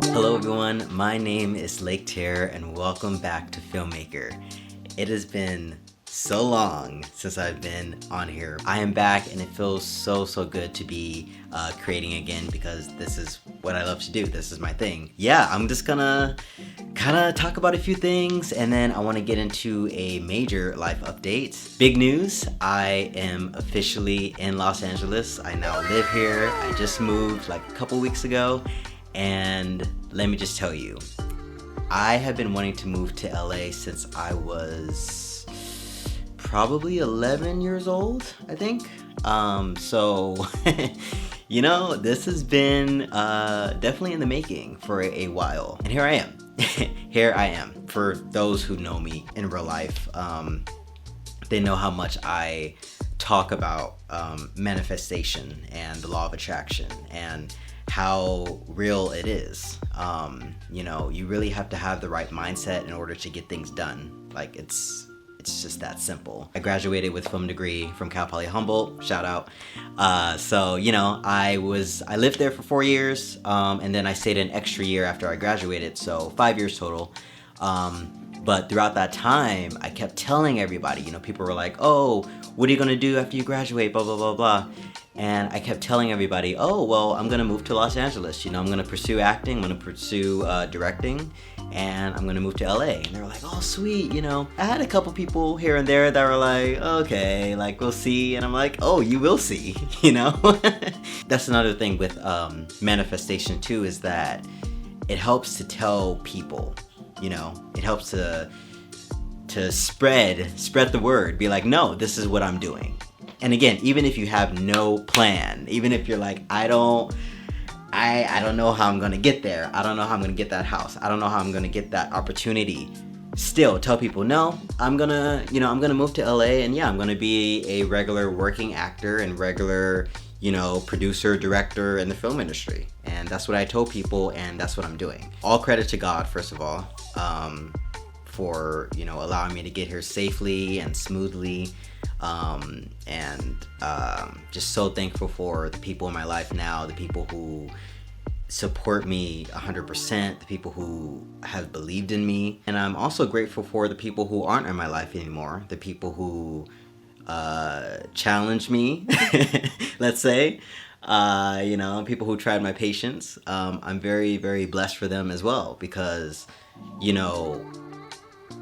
Hello everyone, my name is Lake Terror and welcome back to Filmmaker. It has been so long since I've been on here. I am back and it feels so good to be creating again because this is what I love to do. This is my thing. Yeah, I'm just gonna kind of talk about a few things and then I want to get into a major life update. Big news, I am officially in Los Angeles. I now live here. I just moved like a couple weeks ago. And let me just tell you, I have been wanting to move to LA since I was probably 11 years old, I think. So, you know, this has been definitely in the making for a while. And here I am. Here I am. For those who know me in real life, they know how much I talk about manifestation and the law of attraction and how real it is. You know, you really have to have the right mindset in order to get things done. Like it's just that simple. I graduated with film degree from Cal Poly Humboldt, shout out. So, you know, I lived there for 4 years, and then I stayed an extra year after I graduated, so 5 years total. But throughout that time, I kept telling everybody, you know, people were like, oh, what are you gonna do after you graduate, blah, blah, blah, blah. And I kept telling everybody, oh, well, I'm gonna move to Los Angeles. You know, I'm gonna pursue acting, I'm gonna pursue directing, and I'm gonna move to LA. And they were like, oh, sweet, you know. I had a couple people here and there that were like, okay, like, we'll see. And I'm like, oh, you will see, you know? That's another thing with manifestation too, is that it helps to tell people, you know, it helps to spread the word, be like, no, this is what I'm doing. And again, even if you have no plan, even if you're like, I don't know how I'm gonna get there. I don't know how I'm gonna get that house. I don't know how I'm gonna get that opportunity. Still tell people, no, I'm gonna move to LA and yeah, I'm gonna be a regular working actor and regular, you know, producer, director in the film industry. And that's what I told people and that's what I'm doing. All credit to God, first of all, for, you know, allowing me to get here safely and smoothly. Just so thankful for the people in my life now, the people who support me 100%, the people who have believed in me. And I'm also grateful for the people who aren't in my life anymore, the people who challenge me, let's say, you know, people who tried my patience. I'm very blessed for them as well because, you know,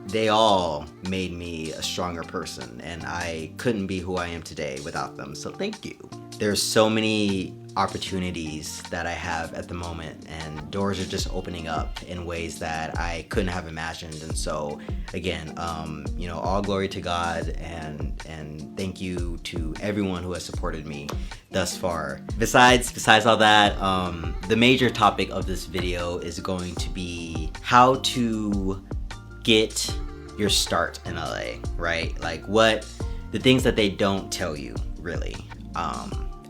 they all made me a stronger person and I couldn't be who I am today without them, so thank you. There's so many opportunities that I have at the moment and doors are just opening up in ways that I couldn't have imagined. And so again, you know, all glory to God and thank you to everyone who has supported me thus far. Besides all that, the major topic of this video is going to be how to get your start in LA, right? Like the things that they don't tell you really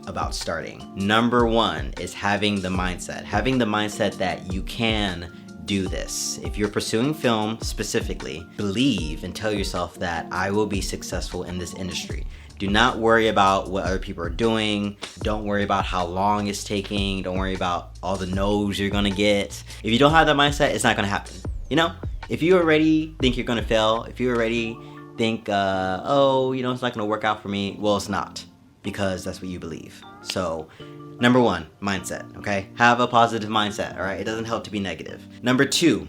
about starting. Number one is having the mindset that you can do this. If you're pursuing film specifically, believe and tell yourself that I will be successful in this industry. Do not worry about what other people are doing. Don't worry about how long it's taking. Don't worry about all the no's you're gonna get. If you don't have that mindset, it's not gonna happen, you know? If you already think you're gonna fail, if you already think, oh, you know, it's not gonna work out for me, well, it's not, because that's what you believe. So, number one, mindset, okay? Have a positive mindset, all right? It doesn't help to be negative. Number two,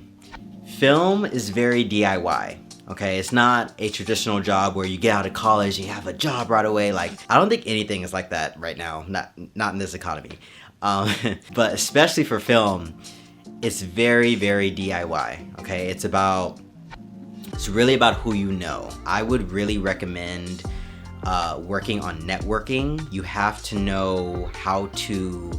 film is very DIY, okay? It's not a traditional job where you get out of college and you have a job right away. Like, I don't think anything is like that right now, not in this economy. But especially for film, it's very DIY, okay? It's really about who you know. I would really recommend working on networking. You have to know how to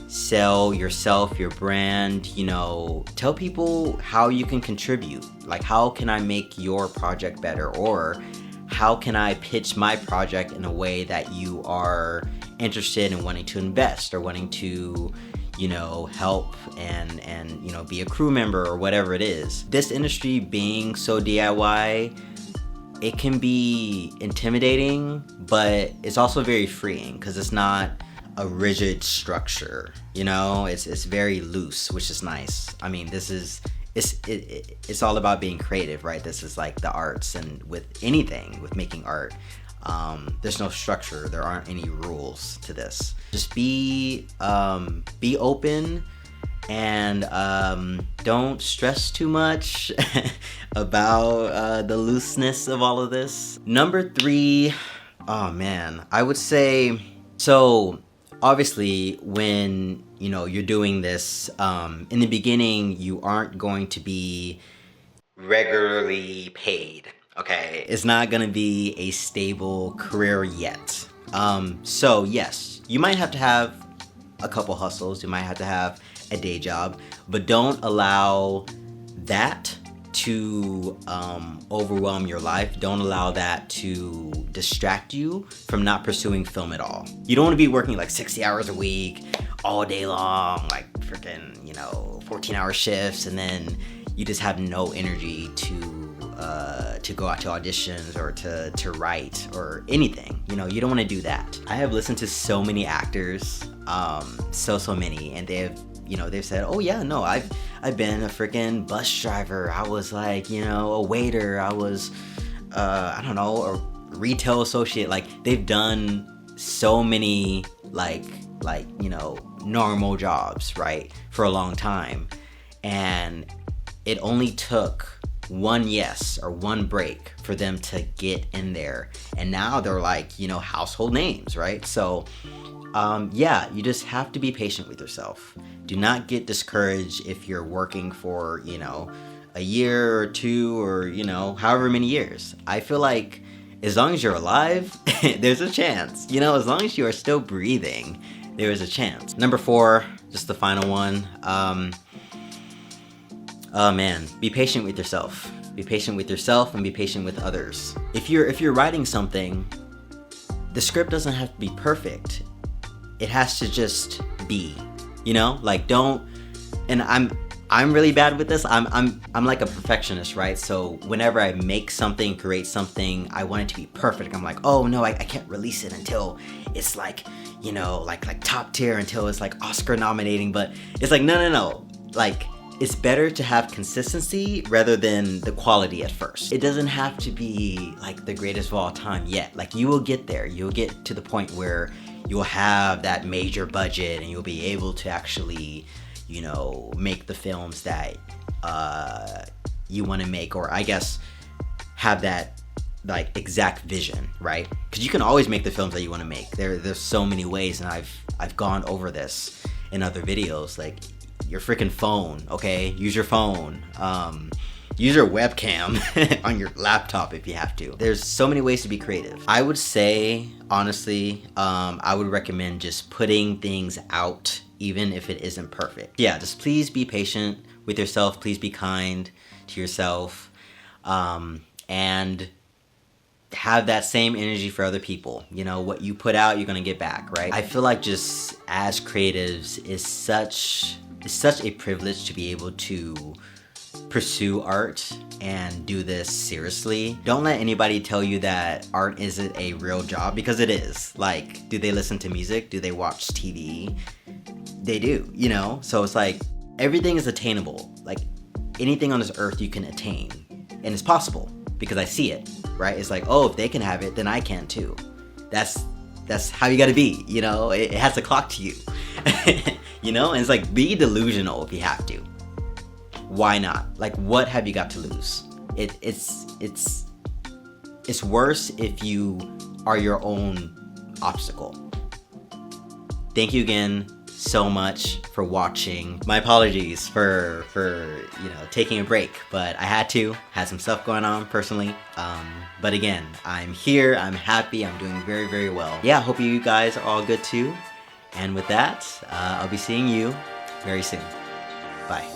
sell yourself, your brand, you know, tell people how you can contribute. Like, how can I make your project better? Or how can I pitch my project in a way that you are interested in wanting to invest or wanting to, you know, help and you know, be a crew member or whatever it is. This industry being so DIY, it can be intimidating, but it's also very freeing because it's not a rigid structure, you know? It's very loose, which is nice. I mean, it's all about being creative, right? This is like the arts, and with anything, with making art, there's no structure. There aren't any rules to this. Just be open, and don't stress too much about the looseness of all of this. Number 3, oh man, I would say, so obviously when you're doing this, in the beginning you aren't going to be regularly paid. Okay, it's not gonna be a stable career yet. So yes, you might have to have a couple hustles, you might have to have a day job, but don't allow that to overwhelm your life. Don't allow that to distract you from not pursuing film at all. You don't want to be working like 60 hours a week, all day long, like freaking 14-hour shifts, and then you just have no energy to go out to auditions or to write or anything. You don't want to do that. I have listened to so many actors, so many, and they've said, oh yeah, no, I've been a freaking bus driver. I was like, a waiter. I was, I don't know, a retail associate. Like, they've done so many like normal jobs, right, for a long time, and it only took one yes or one break for them to get in there, and now they're like household names, right? So yeah, you just have to be patient with yourself. Do not get discouraged if you're working for a year or 2 or however many years. I feel like as long as you're alive, there's a chance. As long as you are still breathing, there is a chance. Number 4, just the final one. Oh man, be patient with yourself. Be patient with yourself and be patient with others. If you're writing something, the script doesn't have to be perfect. It has to just be, like, don't, and I'm really bad with this. I'm like a perfectionist, right? So whenever I make something, create something, I want it to be perfect. I'm like, oh no, I can't release it until it's like, like top tier, until it's like Oscar nominating. But it's like, no. Like, it's better to have consistency rather than the quality at first. It doesn't have to be like the greatest of all time yet. Like, you will get there. You'll get to the point where you'll have that major budget and you'll be able to actually, make the films that you want to make, or I guess have that like exact vision, right? Because you can always make the films that you want to make. There's so many ways, and I've gone over this in other videos. Like, your freaking phone, okay? Use your phone. Use your webcam on your laptop if you have to. There's so many ways to be creative. I would say, honestly, I would recommend just putting things out, even if it isn't perfect. Yeah, just please be patient with yourself. Please be kind to yourself. And have that same energy for other people. What you put out, you're gonna get back, right? I feel like just as creatives, it's such a privilege to be able to pursue art and do this seriously. Don't let anybody tell you that art isn't a real job, because it is. Like, do they listen to music? Do they watch TV? They do, So it's like, everything is attainable. Like, anything on this earth you can attain, and it's possible because I see it, right? It's like, oh, if they can have it, then I can too. That's how you gotta be, it has to clock to you. And it's like, be delusional if you have to. Why not? Like, what have you got to lose? It's worse if you are your own obstacle. Thank you again so much for watching. My apologies for taking a break, but I had some stuff going on personally. But again, I'm here, I'm happy, I'm doing very, very well. Yeah, hope you guys are all good too. And with that, I'll be seeing you very soon. Bye.